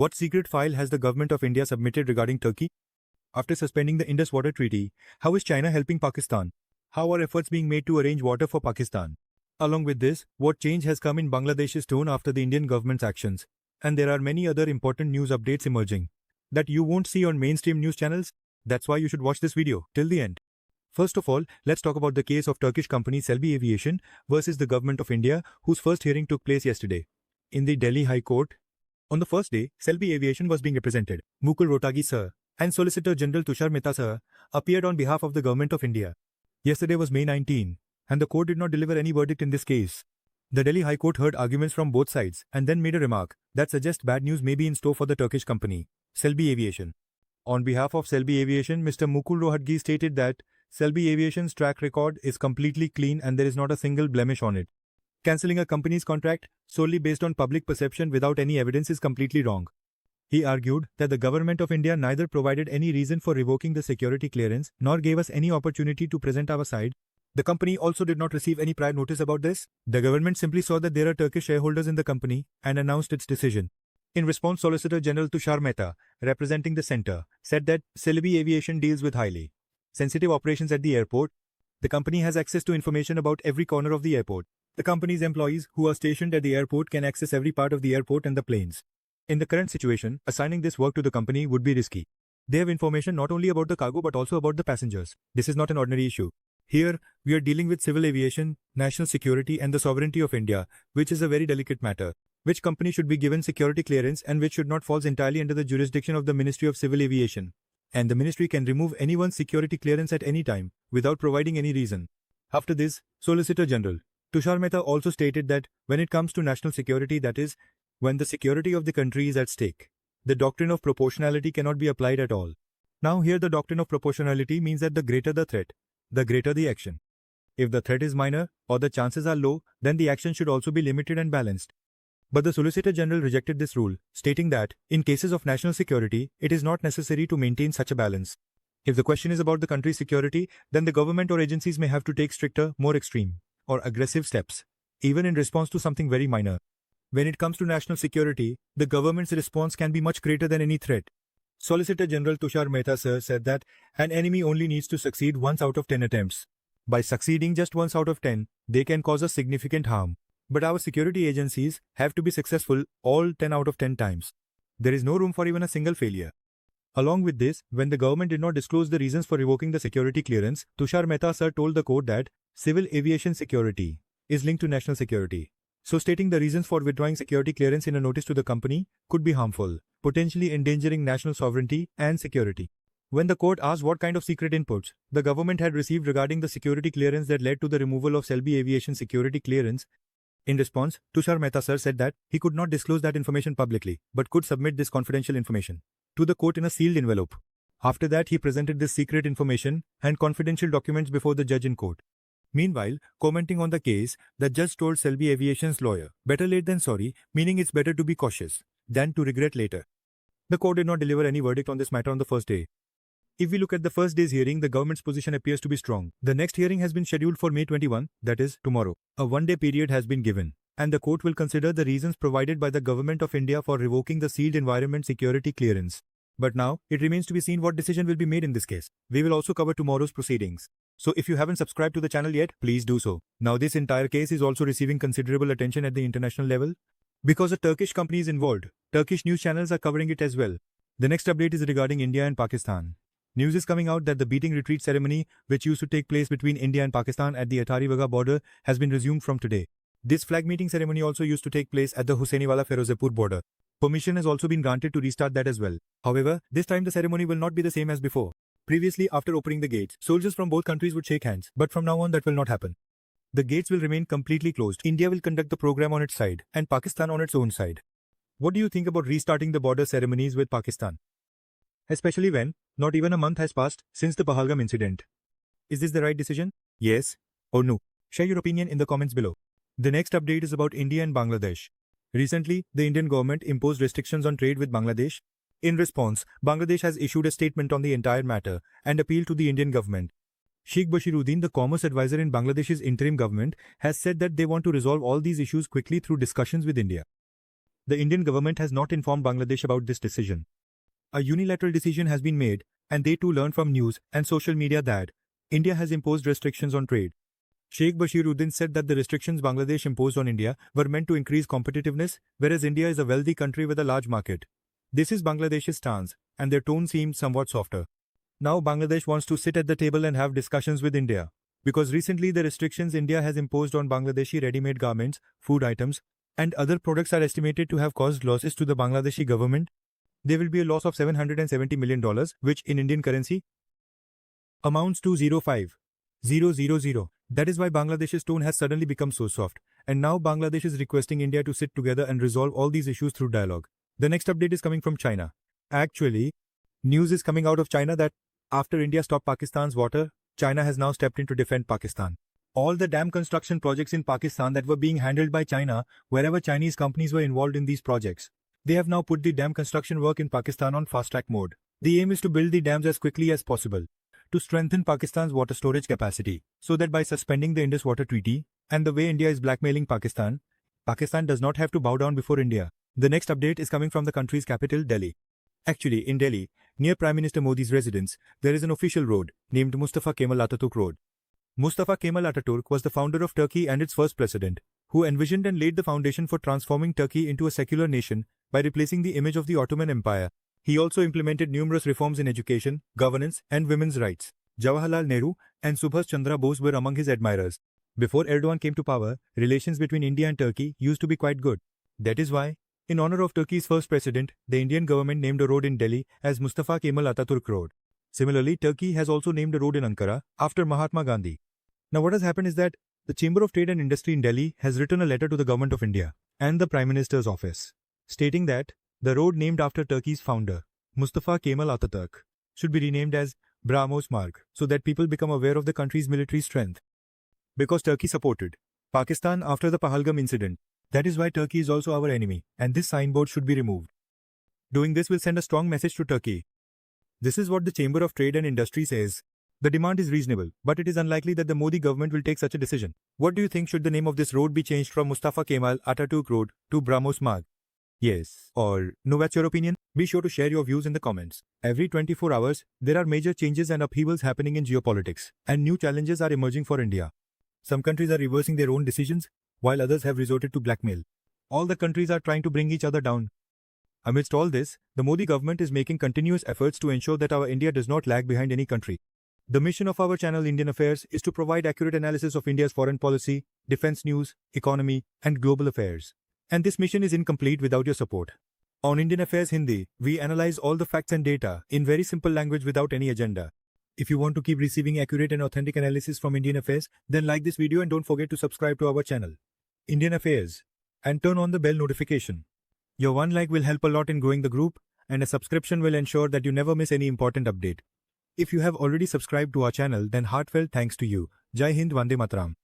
What secret file has the government of India submitted regarding Turkey? After suspending the Indus Water Treaty, how is China helping Pakistan? How are efforts being made to arrange water for Pakistan? Along with this, what change has come in Bangladesh's tone after the Indian government's actions? And there are many other important news updates emerging that you won't see on mainstream news channels. That's why you should watch this video till the end. First of all, let's talk about the case of Turkish company Selby Aviation versus the government of India, whose first hearing took place yesterday in the Delhi High Court. On the first day, Selby Aviation was being represented. Mukul Rohtagi sir and Solicitor General Tushar Mehta sir appeared on behalf of the government of India. Yesterday was May 19, and the court did not deliver any verdict in this case. The Delhi High Court heard arguments from both sides and then made a remark that suggests bad news may be in store for the Turkish company, Selby Aviation. On behalf of Selby Aviation, Mr. Mukul Rohatgi stated that Selby Aviation's track record is completely clean and there is not a single blemish on it. Cancelling a company's contract solely based on public perception without any evidence is completely wrong. He argued that the government of India neither provided any reason for revoking the security clearance nor gave us any opportunity to present our side. The company also did not receive any prior notice about this. The government simply saw that there are Turkish shareholders in the company and announced its decision. In response, Solicitor General Tushar Mehta, representing the centre, said that Selby Aviation deals with highly sensitive operations at the airport. The company has access to information about every corner of the airport. The company's employees who are stationed at the airport can access every part of the airport and the planes. In the current situation, assigning this work to the company would be risky. They have information not only about the cargo but also about the passengers. This is not an ordinary issue. Here, we are dealing with civil aviation, national security and the sovereignty of India, which is a very delicate matter. Which company should be given security clearance and which should not falls entirely under the jurisdiction of the Ministry of Civil Aviation. And the ministry can remove anyone's security clearance at any time, without providing any reason. After this, Solicitor General Tushar Mehta also stated that when it comes to national security, that is, when the security of the country is at stake, the doctrine of proportionality cannot be applied at all. Now here the doctrine of proportionality means that the greater the threat, the greater the action. If the threat is minor or the chances are low, then the action should also be limited and balanced. But the Solicitor General rejected this rule, stating that, in cases of national security, it is not necessary to maintain such a balance. If the question is about the country's security, then the government or agencies may have to take stricter, more extreme, or aggressive steps, even in response to something very minor. When it comes to national security, the government's response can be much greater than any threat. Solicitor General Tushar Mehta sir said that an enemy only needs to succeed once out of 10 attempts. By succeeding just once out of 10, they can cause us significant harm. But our security agencies have to be successful all 10 out of 10 times. There is no room for even a single failure. Along with this, when the government did not disclose the reasons for revoking the security clearance, Tushar Mehta sir told the court that civil aviation security is linked to national security. So stating the reasons for withdrawing security clearance in a notice to the company could be harmful, potentially endangering national sovereignty and security. When the court asked what kind of secret inputs the government had received regarding the security clearance that led to the removal of Selby Aviation security clearance, in response, Tushar Mehta sir said that he could not disclose that information publicly, but could submit this confidential information to the court in a sealed envelope. After that, he presented this secret information and confidential documents before the judge in court. Meanwhile, commenting on the case, the judge told Selby Aviation's lawyer, better late than sorry, meaning it's better to be cautious than to regret later. The court did not deliver any verdict on this matter on the first day. If we look at the first day's hearing, the government's position appears to be strong. The next hearing has been scheduled for May 21, that is, tomorrow. A one-day period has been given, and the court will consider the reasons provided by the government of India for revoking the sealed environment security clearance. But now, it remains to be seen what decision will be made in this case. We will also cover tomorrow's proceedings. So if you haven't subscribed to the channel yet, please do so. Now this entire case is also receiving considerable attention at the international level. Because a Turkish company is involved, Turkish news channels are covering it as well. The next update is regarding India and Pakistan. News is coming out that the beating retreat ceremony, which used to take place between India and Pakistan at the Atari Wagah border, has been resumed from today. This flag meeting ceremony also used to take place at the Hussainiwala Ferozepur border. Permission has also been granted to restart that as well. However, this time the ceremony will not be the same as before. Previously, after opening the gates, soldiers from both countries would shake hands, but from now on that will not happen. The gates will remain completely closed. India will conduct the program on its side, and Pakistan on its own side. What do you think about restarting the border ceremonies with Pakistan? Especially when not even a month has passed since the Pahalgam incident. Is this the right decision? Yes or no? Share your opinion in the comments below. The next update is about India and Bangladesh. Recently, the Indian government imposed restrictions on trade with Bangladesh. In response, Bangladesh has issued a statement on the entire matter and appealed to the Indian government. Sheikh Bashiruddin, the commerce advisor in Bangladesh's interim government, has said that they want to resolve all these issues quickly through discussions with India. the Indian government has not informed Bangladesh about this decision. A unilateral decision has been made, and they too learned from news and social media that India has imposed restrictions on trade. Sheikh Bashiruddin said that the restrictions Bangladesh imposed on India were meant to increase competitiveness, whereas India is a wealthy country with a large market. This is Bangladesh's stance, and their tone seemed somewhat softer. Now Bangladesh wants to sit at the table and have discussions with India. Because recently the restrictions India has imposed on Bangladeshi ready-made garments, food items, and other products are estimated to have caused losses to the Bangladeshi government. There will be a loss of $770 million, which in Indian currency amounts to 0.5000. That is why Bangladesh's tone has suddenly become so soft, and now Bangladesh is requesting India to sit together and resolve all these issues through dialogue. The next update is coming from China. Actually, news is coming out of China that after India stopped Pakistan's water, China has now stepped in to defend Pakistan. All the dam construction projects in Pakistan that were being handled by China, wherever Chinese companies were involved in these projects, they have now put the dam construction work in Pakistan on fast-track mode. The aim is to build the dams as quickly as possible to strengthen Pakistan's water storage capacity, so that by suspending the Indus Water Treaty and the way India is blackmailing Pakistan, Pakistan does not have to bow down before India. The next update is coming from the country's capital, Delhi. Actually, in Delhi, near Prime Minister Modi's residence, there is an official road named Mustafa Kemal Atatürk Road. Mustafa Kemal Atatürk was the founder of Turkey and its first president, who envisioned and laid the foundation for transforming Turkey into a secular nation by replacing the image of the Ottoman Empire. He also implemented numerous reforms in education, governance, and women's rights. Jawaharlal Nehru and Subhas Chandra Bose were among his admirers. Before Erdogan came to power, relations between India and Turkey used to be quite good. That is why, in honor of Turkey's first president, the Indian government named a road in Delhi as Mustafa Kemal Atatürk Road. Similarly, Turkey has also named a road in Ankara after Mahatma Gandhi. Now what has happened is that the Chamber of Trade and Industry in Delhi has written a letter to the Government of India and the Prime Minister's office, stating that the road named after Turkey's founder, Mustafa Kemal Atatürk, should be renamed as Brahmos Marg, so that people become aware of the country's military strength. Because Turkey supported Pakistan after the Pahalgam incident, that is why Turkey is also our enemy, and this signboard should be removed. Doing this will send a strong message to Turkey. This is what the Chamber of Trade and Industry says. The demand is reasonable, but it is unlikely that the Modi government will take such a decision. What do you think, should the name of this road be changed from Mustafa Kemal Atatürk Road to Brahmos Marg? Yes or no, what's your opinion? Be sure to share your views in the comments. Every 24 hours, there are major changes and upheavals happening in geopolitics, and new challenges are emerging for India. Some countries are reversing their own decisions, while others have resorted to blackmail. All the countries are trying to bring each other down. Amidst all this, the Modi government is making continuous efforts to ensure that our India does not lag behind any country. The mission of our channel Indian Affairs is to provide accurate analysis of India's foreign policy, defense news, economy, and global affairs. And this mission is incomplete without your support. On Indian Affairs Hindi, we analyze all the facts and data in very simple language without any agenda. If you want to keep receiving accurate and authentic analysis from Indian Affairs, then like this video and don't forget to subscribe to our channel, Indian Affairs, and turn on the bell notification. Your one like will help a lot in growing the group, and a subscription will ensure that you never miss any important update. If you have already subscribed to our channel, then heartfelt thanks to you. Jai Hind, Vande Mataram.